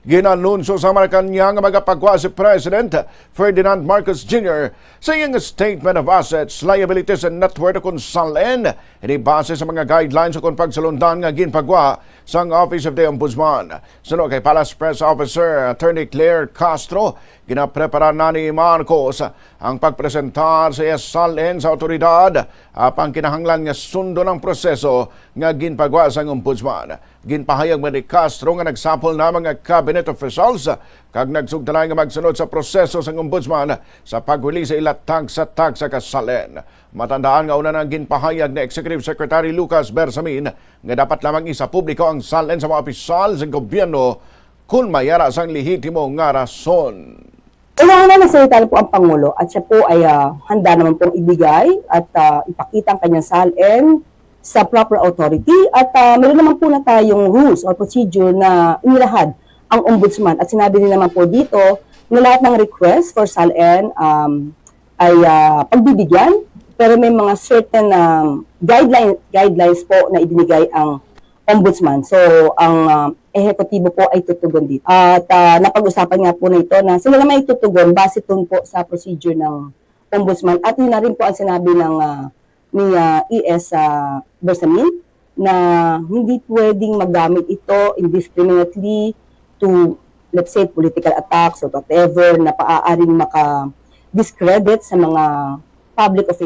Gin-anunsyo sa Malacanang magapaguwa si President Ferdinand Marcos Jr. sa iyang Statement of Assets, Liabilities and Net Worth kung SALN, inibase sa mga guidelines kung pagsulondan nga ginpaguwa sa Office of the Ombudsman. Suno kay Palace Press Officer Attorney Castro, ginapreparar na ni Marcos ang pagpresentar sa SALN sa otoridad apang kinahanglan nga sundon ang proseso nga ginpaguwa sa Ombudsman. Ginpahayag ni Castro nga nagsapol na mga cabinet officials kag nagsugdalay nga magsunod sa proseso sa Ombudsman sa pag-release sa ilat tagsa-tagsa ka SALN. Matandaan nga una ng ginpahayag ni Executive Secretary Lucas Bersamin nga dapat lamang isa publiko ang SALN sa mga opisyal sa gobyerno kung mayara sang lehitimo nga rason. Una-una nagsalita po ang Pangulo at siya po ay handa naman pong ibigay at ipakita ang kanyang SALN sa proper authority at meron naman po na tayong rules or procedure na inilahad ang Ombudsman at sinabi din naman po dito na lahat ng request for SALN ay pagbibigyan pero may mga certain guidelines po na ibinigay ang Ombudsman. So ang ehekutibo po ay tutugon dito. At napag-usapan nga po na ito na sila naman itutugon base dun po sa procedure ng Ombudsman at yun na rin po ang sinabi ng ni ES Bersamin na hindi pwedeng magamit ito indiscriminately to, let's say, political attacks or whatever na paaaring maka-discredit sa mga public officials.